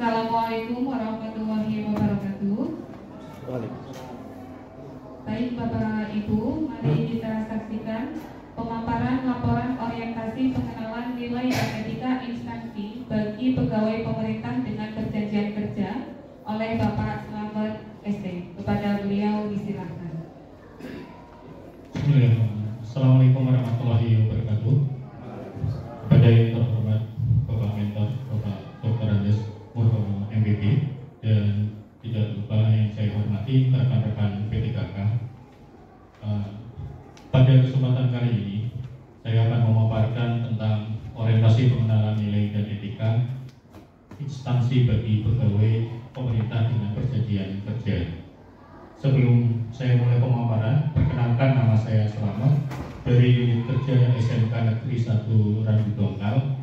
Assalamualaikum warahmatullahi wabarakatuh. Baik Bapak Ibu, mari kita saksikan pemaparan laporan orientasi pengenalan nilai dan etika instansi bagi pegawai pemerintah dengan perjanjian kerja oleh Bapak Slamet SD. Kepada beliau disilakan. Assalamualaikum warahmatullahi wabarakatuh. Kepada yang terhormat Bapak Mentor, Bapak Dr. Andes Murhono MPP, dan tidak lupa yang saya hormati rekan-rekan P3K. Pada kesempatan kali ini saya akan memaparkan tentang orientasi pengenalan nilai dan etika instansi bagi pegawai pemerintah dengan perjanjian kerja. Sebelum saya mulai pemaparan, perkenalkan nama saya Slamet dari unit kerja SMK Negeri 1 Randu Dongkal.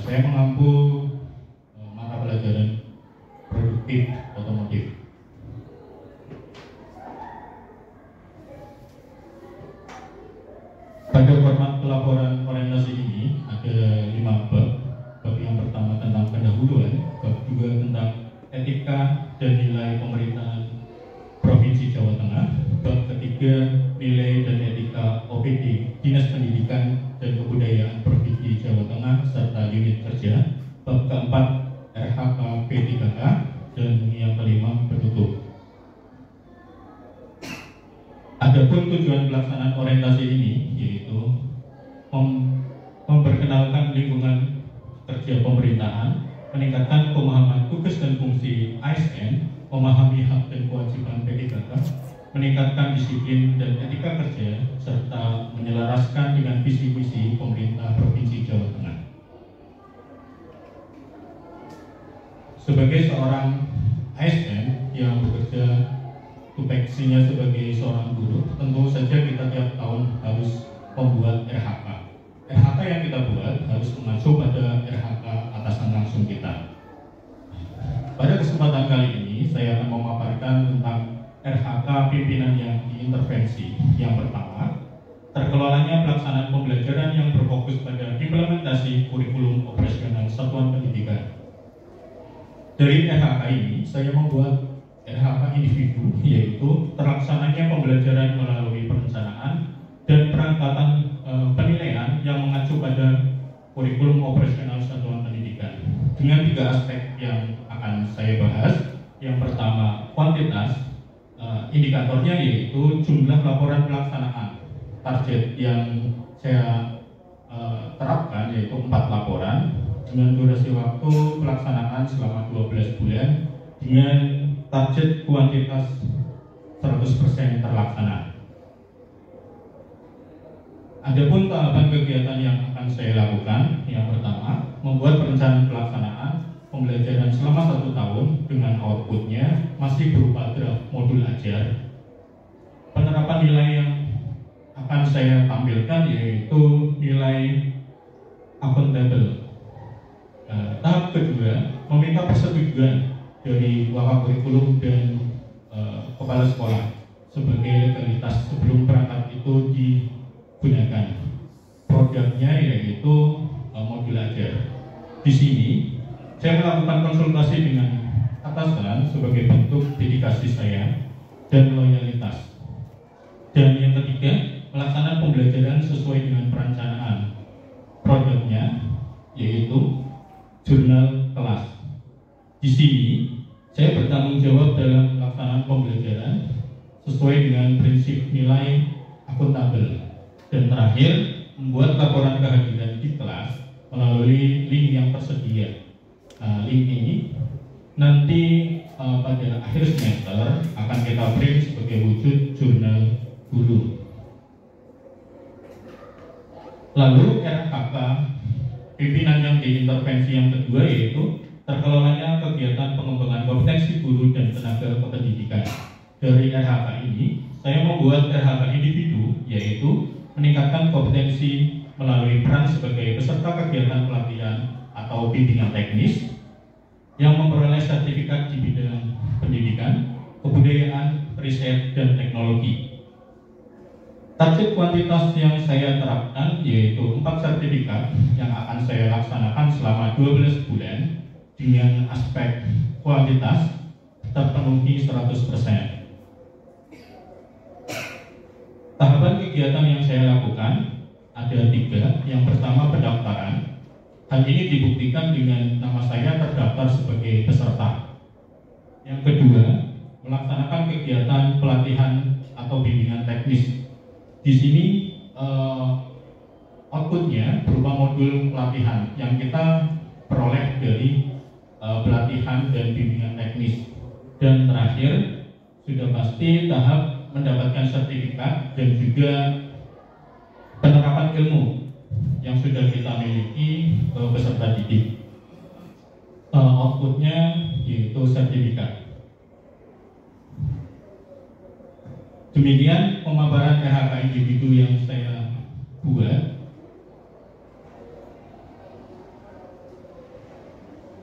Saya mengampu mata pelajaran produktif otomotif. Pada format pelaporan orientasi ini ada 5 bab. Bab yang pertama tentang pendahuluan, bab 2 tentang etika dan nilai pemerintahan Provinsi Jawa Tengah, bab ketiga nilai dan etika OPD Dinas Pendidikan dan Kebudayaan Provinsi Jawa Tengah serta unit kerja, bab keempat RHK P3K, dan yang kelima penutup. Adapun tujuan pelaksanaan orientasi ini yaitu memperkenalkan lingkungan kerja pemerintahan, meningkatkan pemahaman tugas dan fungsi ASN, memahami hak dan kewajiban P3K, meningkatkan disiplin dan etika kerja, serta menyelaraskan dengan visi misi pemerintah Provinsi Jawa Tengah. Sebagai seorang ASN yang bekerja tupoksinya sebagai seorang guru, tentu saja kita tiap tahun harus membuat RHK. RHK yang kita buat harus mengacu pada RHK atasan langsung kita. Pada kesempatan kali ini saya akan memaparkan tentang RHK pimpinan yang diintervensi. Yang pertama, terkelolanya pelaksanaan pembelajaran yang berfokus pada implementasi kurikulum operasional satuan pendidikan. Dari RHK ini saya membuat RHK individu, yaitu terlaksananya pembelajaran melalui perencanaan dan perangkatan penilaian yang mengacu pada kurikulum operasional satuan pendidikan dengan 3 aspek yang akan saya bahas. Yang pertama, kuantitas. Indikatornya yaitu jumlah laporan pelaksanaan. Target yang saya terapkan yaitu 4 laporan dengan durasi waktu pelaksanaan selama 12 bulan dengan target kuantitas 100% terlaksana. Adapun tahapan kegiatan yang akan saya lakukan, yang pertama, membuat perencanaan pelaksanaan pembelajaran selama 1 tahun dengan outputnya masih berupa draft modul ajar. Penerapan nilai yang akan saya tampilkan yaitu nilai akuntabel. Tahap kedua, meminta persetujuan dari Wakakurikulum dan kepala sekolah sebagai legalitas sebelum perangkat itu digunakan. Produknya yaitu modul ajar. Di sini saya melakukan konsultasi dengan atasan sebagai bentuk dedikasi saya dan loyalitas. Dan yang ketiga, pelaksanaan pembelajaran sesuai dengan perencanaan. Produknya yaitu jurnal kelas. Di sini saya bertanggung jawab dalam pelaksanaan pembelajaran sesuai dengan prinsip nilai akuntabel. Dan terakhir, membuat laporan kehadiran di kelas melalui link yang tersedia. Link ini nanti pada akhir semester akan kita print sebagai wujud jurnal guru. Lalu RHK pimpinan yang diintervensi yang kedua yaitu terkelolanya kegiatan pengembangan kompetensi guru dan tenaga kependidikan. Dari RHK ini saya membuat RHK individu yaitu meningkatkan kompetensi melalui peran sebagai peserta kegiatan pelatihan atau bimbingan teknis yang memperoleh sertifikat di bidang pendidikan, kebudayaan, riset, dan teknologi. Target kuantitas yang saya terapkan yaitu 4 sertifikat yang akan saya laksanakan selama 12 bulan dengan aspek kualitas terpenuhi 100%. Tahapan kegiatan yang saya lakukan ada 3. Yang pertama, pendaftaran. Hal ini dibuktikan dengan nama saya terdaftar sebagai peserta. Yang kedua, melaksanakan kegiatan pelatihan atau bimbingan teknis. Di sini outputnya berupa modul pelatihan yang kita peroleh dari pelatihan dan bimbingan teknis. Dan terakhir, sudah pasti tahap mendapatkan sertifikat dan juga penerapan ilmu yang sudah kita miliki peserta didik. Outputnya yaitu sertifikat. Demikian pemaparan PHK individu yang saya buat.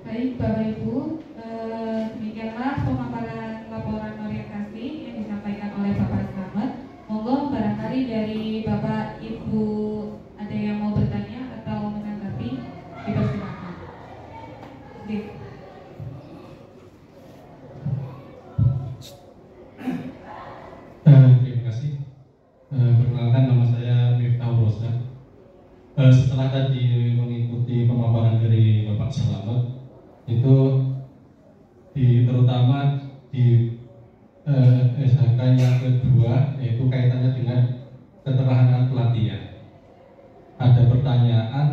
Baik Bapak Ibu, demikianlah pemaparan laporan orientasi yang disampaikan oleh Bapak Slamet. Monggo barangkali dari Bapak Ibu ada yang mau bertanya atau menanggapi, dipersilakan. Oke. Terima kasih. Perkenalkan, nama saya Miftah Rosa. Setelah tadi mengikuti pemaparan dari Bapak Slamet, itu terutama di SHK yang kedua, yaitu kaitannya dengan keterampilan pelatihan. Ada pertanyaan,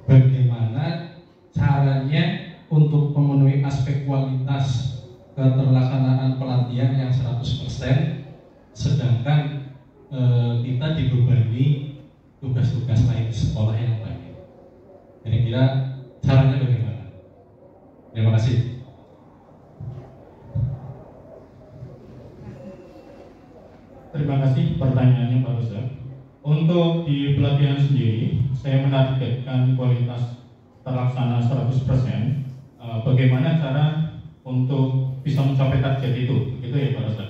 bagaimana caranya untuk memenuhi aspek kualitas keterlaksanaan pelatihan yang 100%, sedangkan kita dibebani tugas-tugas lain di sekolah yang banyak. Kira-kira caranya bagaimana? Terima kasih. Terima kasih pertanyaannya Pak Rosa. Untuk di pelatihan sendiri, saya menargetkan kualitas terlaksana 100%. Bagaimana cara untuk bisa mencapai target itu? Gitu ya Pak Rosa.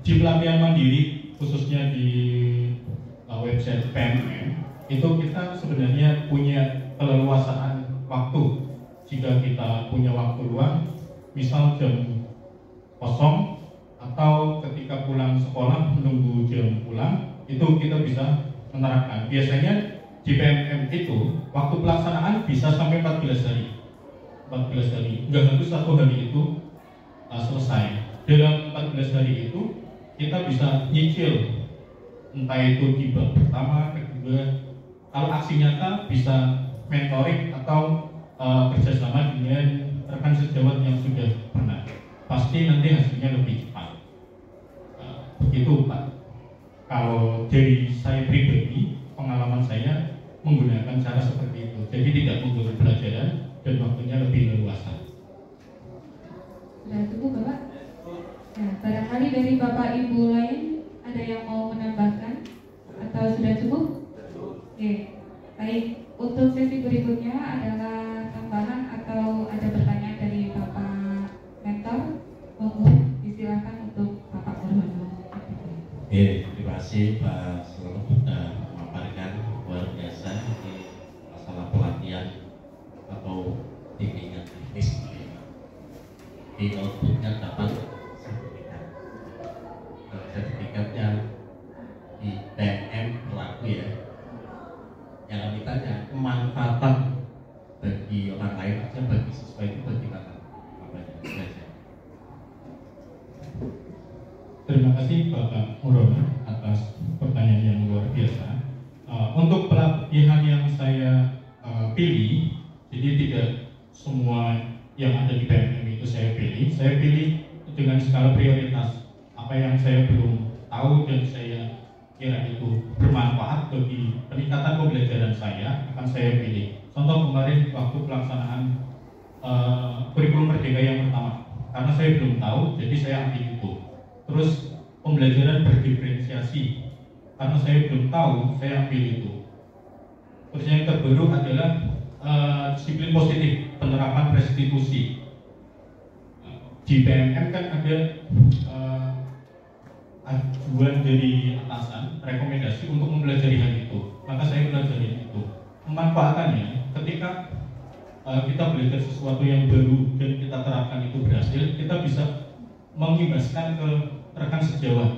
Di pelatihan mandiri, khususnya di website PMM, itu kita sebenarnya punya keleluasaan waktu. Jika kita punya waktu luang, misal jam kosong atau ketika pulang sekolah menunggu jam pulang, itu kita bisa menerapkan. Biasanya di PMM itu waktu pelaksanaan bisa sampai 14 hari. 14 hari, nggak harus 1 hari itu selesai. Dalam 14 hari itu kita bisa nyicil, entah itu di bab pertama, kedua. Kalau aksi nyata bisa mentoring atau kerjasama dengan rekan sejawat yang sudah pernah. Pasti nanti hasilnya lebih cepat. Begitu Pak. Kalau dari saya pribadi, pengalaman saya menggunakan cara seperti itu. Jadi tidak mundur pelajaran dan waktunya lebih leluasa. Sudah cukup Bapak? Nah, barangkali dari Bapak Ibu lain ada yang mau menambahkan atau sudah cukup? Oke, baik. Untuk sesi berikutnya adalah tambahan atau ada pertanyaan dari Bapak mentor. Monggo disilakan untuk Bapak Murhono. Terima kasih Pak Slamet sudah memaparkan luar biasa di masalah pelatihan atau bimbingan teknis. Di outputnya dapat sertifikatnya di PMM pelaku ya. Yang ditanya kemanfaatan bagi orang lain aja, bagi siswa itu bagaimana? Terima kasih Bapak Murhono atas pertanyaan yang luar biasa. Untuk pelatihan yang saya pilih, jadi tidak semua yang ada di PMM itu saya pilih. Saya pilih dengan skala prioritas. Apa yang saya belum tahu dan saya kira itu bermanfaat bagi peningkatan pembelajaran saya, akan saya pilih. Contoh kemarin waktu pelaksanaan kurikulum Merdeka yang pertama, karena saya belum tahu, jadi saya ambil itu. Terus pembelajaran berdiferensiasi, karena saya belum tahu, saya ambil itu. Terus yang terbaru adalah disiplin positif, penerapan restitusi. Di PMM kan ada ajuan dari atasan, rekomendasi untuk mempelajari hal itu. Maka saya pelajari itu. Pemanfaatannya ketika kita belajar sesuatu yang baru dan kita terapkan itu berhasil, kita bisa mengimbaskan ke rekan sejawat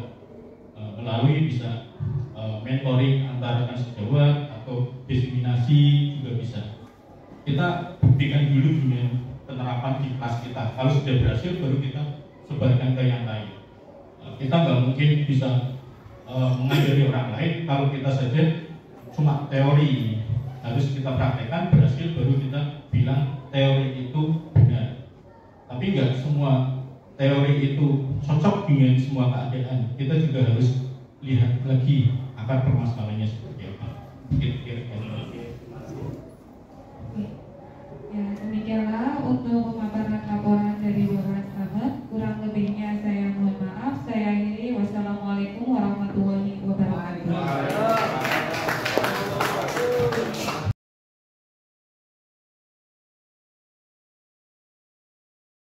melalui bisa mentoring antar rekan sejawat atau diseminasi juga bisa. Kita buktikan dulu dengan penerapan di kelas kita. Kalau sudah berhasil, baru kita sebarkan ke yang lain. Kita nggak mungkin bisa mengajari orang lain kalau kita saja cuma teori. Harus kita praktekkan, berhasil, baru kita bilang teori itu benar. Tapi nggak semua teori itu cocok dengan semua keadaan. Kita juga harus lihat lagi akar permasalahannya seperti apa. Kira-kira